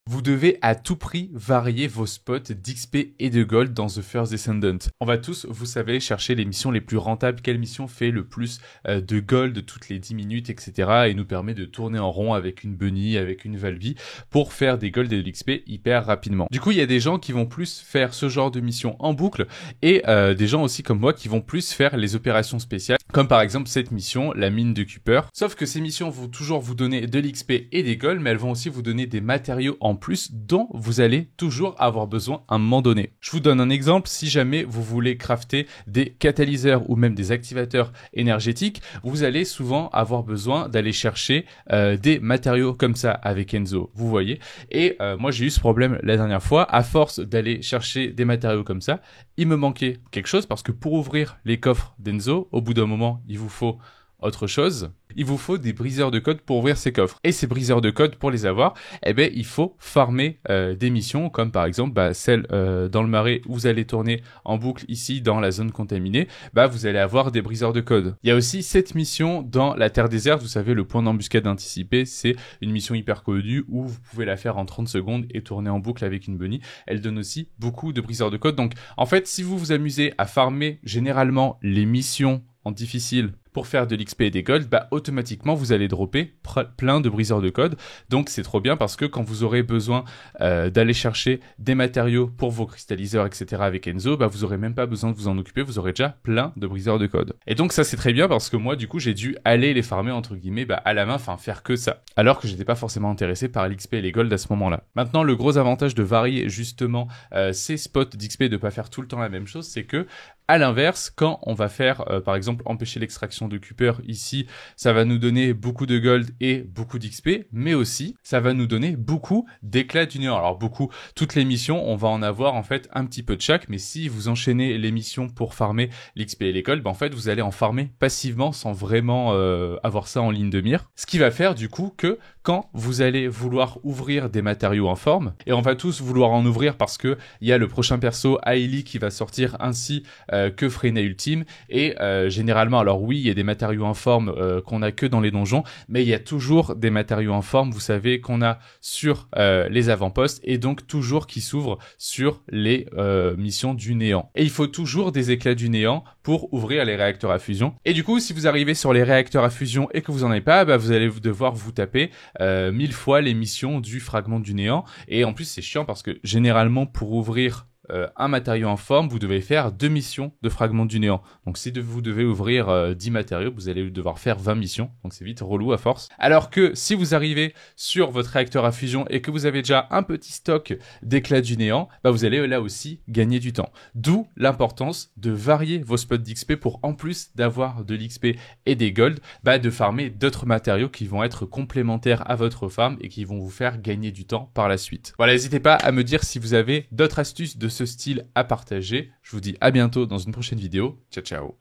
Vous devez à tout prix varier vos spots d'XP et de gold dans The First Descendant. On va tous, vous savez, chercher les missions les plus rentables. Quelle mission fait le plus de gold toutes les 10 minutes, etc. et nous permet de tourner en rond avec une bunny, avec une Valvy pour faire des gold et de l'XP hyper rapidement. Du coup, il y a des gens qui vont plus faire ce genre de mission en boucle et des gens aussi comme moi qui vont plus faire les opérations spéciales, comme par exemple cette mission, la mine de Cooper. Sauf que ces missions vont toujours vous donner de l'XP et des gold, mais elles vont aussi vous donner des matériaux en plus dont vous allez toujours avoir besoin à un moment donné. Je vous donne un exemple, si jamais vous voulez crafter des catalyseurs ou même des activateurs énergétiques, vous allez souvent avoir besoin d'aller chercher des matériaux comme ça avec Enzo, vous voyez. Et moi j'ai eu ce problème la dernière fois, à force d'aller chercher des matériaux comme ça, il me manquait quelque chose parce que pour ouvrir les coffres d'Enzo, au bout d'un moment, il vous faut autre chose. Il vous faut des briseurs de code pour ouvrir ces coffres. Et ces briseurs de code, pour les avoir, il faut farmer des missions, comme par exemple celle dans le marais où vous allez tourner en boucle ici dans la zone contaminée, vous allez avoir des briseurs de code. Il y a aussi cette mission dans la Terre déserte, vous savez, le point d'embuscade anticipé, c'est une mission hyper connue où vous pouvez la faire en 30 secondes et tourner en boucle avec une bunny. Elle donne aussi beaucoup de briseurs de code. Donc en fait, si vous vous amusez à farmer généralement les missions en difficile pour faire de l'XP et des gold, automatiquement vous allez dropper plein de briseurs de code. Donc c'est trop bien parce que quand vous aurez besoin d'aller chercher des matériaux pour vos cristalliseurs, etc. avec Enzo, vous aurez même pas besoin de vous en occuper, vous aurez déjà plein de briseurs de code. Et donc ça c'est très bien parce que moi du coup j'ai dû aller les farmer entre guillemets à la main, enfin faire que ça. Alors que j'étais pas forcément intéressé par l'XP et les gold à ce moment-là. Maintenant le gros avantage de varier justement ces spots d'XP, de pas faire tout le temps la même chose, c'est que à l'inverse, quand on va faire, par exemple, empêcher l'extraction de Cooper ici, ça va nous donner beaucoup de gold et beaucoup d'XP, mais aussi, ça va nous donner beaucoup d'éclats du néant. Alors beaucoup, toutes les missions, on va en avoir en fait un petit peu de chaque, mais si vous enchaînez les missions pour farmer l'XP et les gold, en fait, vous allez en farmer passivement sans vraiment avoir ça en ligne de mire. Ce qui va faire du coup que quand vous allez vouloir ouvrir des matériaux en forme, et on va tous vouloir en ouvrir parce que il y a le prochain perso, Hailey, qui va sortir ainsi que Freyna Ultime, et généralement, alors oui, il y a des matériaux en forme qu'on a que dans les donjons, mais il y a toujours des matériaux en forme, vous savez, qu'on a sur les avant-postes, et donc toujours qui s'ouvrent sur les missions du néant. Et il faut toujours des éclats du néant pour ouvrir les réacteurs à fusion. Et du coup, si vous arrivez sur les réacteurs à fusion et que vous en avez pas, vous allez devoir vous taper 1000 fois les missions du fragment du néant. Et en plus, c'est chiant parce que généralement, pour ouvrir un matériau en forme, vous devez faire 2 missions de fragments du néant. Donc si vous devez ouvrir 10 matériaux, vous allez devoir faire 20 missions. Donc c'est vite relou à force. Alors que si vous arrivez sur votre réacteur à fusion et que vous avez déjà un petit stock d'éclats du néant, vous allez là aussi gagner du temps. D'où l'importance de varier vos spots d'XP pour, en plus d'avoir de l'XP et des gold, de farmer d'autres matériaux qui vont être complémentaires à votre farm et qui vont vous faire gagner du temps par la suite. Voilà, n'hésitez pas à me dire si vous avez d'autres astuces de ce style à partager. Je vous dis à bientôt dans une prochaine vidéo. Ciao, ciao.